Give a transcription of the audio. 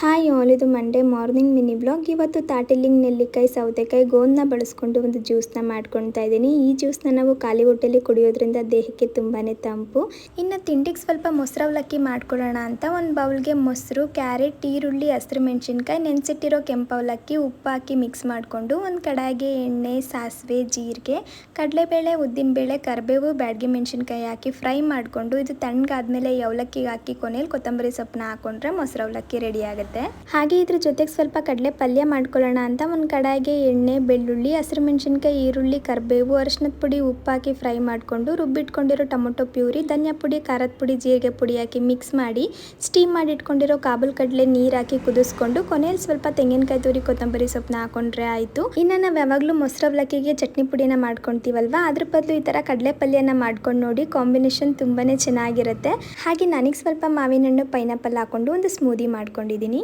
Hi all, ಇದು Monday morning mini blog. ಇವತ್ತು ತಾಟಿಲಿಂಗ್ ನೆಲ್ಲಿಕಾಯಿ ಸೌತೆಕಾಯಿ ಗೋಂದನ್ನ ಬಳಸ್ಕೊಂಡು ಒಂದು ಜ್ಯೂಸ್ನ ಮಾಡ್ಕೊಳ್ತಾ ಇದ್ದೀನಿ. ಈ ಜ್ಯೂಸ್ನ ನಾವು ಖಾಲಿ ಹೊಟ್ಟೆಲಿ ಕುಡಿಯೋದ್ರಿಂದ ದೇಹಕ್ಕೆ ತುಂಬಾನೇ ತಂಪು. ಇನ್ನು ತಿಂಡಿಗೆ ಸ್ವಲ್ಪ ಮೊಸರು ಅವಲಕ್ಕಿ ಮಾಡ್ಕೊಳ್ಳೋಣ ಅಂತ ಒಂದು ಬೌಲ್ಗೆ ಮೊಸರು, ಕ್ಯಾರೆಟ್, ಈರುಳ್ಳಿ, ಹಸಿರು ಮೆಣಸಿನ್ಕಾಯಿ, ನೆನೆಸಿಟ್ಟಿರೋ ಕೆಂಪು ಅವಲಕ್ಕಿ, ಉಪ್ಪು ಹಾಕಿ ಮಿಕ್ಸ್ ಮಾಡಿಕೊಂಡು ಒಂದು ಕಡಾಯಿಗೆ ಎಣ್ಣೆ, ಸಾಸಿವೆ, ಜೀರಿಗೆ, ಕಡಲೆಬೇಳೆ, ಉದ್ದಿನಬೇಳೆ, ಕರಿಬೇವು, ಬ್ಯಾಡಗಿ ಮೆಣಸಿನ್ಕಾಯಿ ಹಾಕಿ ಫ್ರೈ ಮಾಡಿಕೊಂಡು ಇದು ತಣ್ಣಗಾದ್ಮೇಲೆ ಈ ಅವಲಕ್ಕಿಗೆ ಹಾಕಿ ಕೊನೆಯಲ್ಲಿ ಕೊತ್ತಂಬರಿ ಸೊಪ್ಪನ್ನ ಹಾಕೊಂಡ್ರೆ ಮೊಸರು ಅವಲಕ್ಕಿ ರೆಡಿ ಆಗುತ್ತೆ. ಹಾಗೆ ಇದ್ರ ಜೊತೆಗೆ ಸ್ವಲ್ಪ ಕಡಲೆ ಪಲ್ಯ ಮಾಡ್ಕೊಳ್ಳೋಣ ಅಂತ ಒಂದು ಕಡಾಯಿಗೆ ಎಣ್ಣೆ, ಬೆಳ್ಳುಳ್ಳಿ, ಹಸಿರು ಮೆಣಸಿನ್ಕಾಯಿ, ಈರುಳ್ಳಿ, ಕರಿಬೇವು, ಅರಿಶಿನದ ಪುಡಿ, ಉಪ್ಪು ಹಾಕಿ ಫ್ರೈ ಮಾಡಿಕೊಂಡು ರುಬ್ಬಿಟ್ಕೊಂಡಿರೋ ಟೊಮೊಟೊ ಪ್ಯೂರಿ, ಧನಿಯಾ ಪುಡಿ, ಖಾರದ ಪುಡಿ, ಜೀರಿಗೆ ಪುಡಿ ಹಾಕಿ ಮಿಕ್ಸ್ ಮಾಡಿ ಸ್ಟೀಮ್ ಮಾಡಿ ಇಟ್ಕೊಂಡಿರೋ ಕಾಬೂಲ್ ಕಡಲೆ ನೀರು ಹಾಕಿ ಕುದಿಸ್ಕೊಂಡು ಕೊನೆಯಲ್ಲಿ ಸ್ವಲ್ಪ ತೆಂಗಿನಕಾಯಿ ತುರಿ, ಕೊತ್ತಂಬರಿ ಸೊಪ್ಪನ್ನ ಹಾಕೊಂಡ್ರೆ ಆಯಿತು. ಇನ್ನು ನಾವು ಯಾವಾಗಲೂ ಮೊಸರು ಅವಲಕ್ಕಿಗೆ ಚಟ್ನಿ ಪುಡಿನ ಮಾಡ್ಕೊತೀವಲ್ವಾ, ಅದ್ರ ಬದಲು ಈ ಥರ ಕಡಲೆ ಪಲ್ಯನ ಮಾಡ್ಕೊಂಡು ನೋಡಿ, ಕಾಂಬಿನೇಷನ್ ತುಂಬಾ ಚೆನ್ನಾಗಿರುತ್ತೆ. ಹಾಗೆ ನನಗೆ ಸ್ವಲ್ಪ ಮಾವಿನ ಹಣ್ಣು, ಪೈನಾಪಲ್ ಹಾಕೊಂಡು ಒಂದು ಸ್ಮೂದಿ ಮಾಡ್ಕೊಂಡಿದ್ದೀನಿ.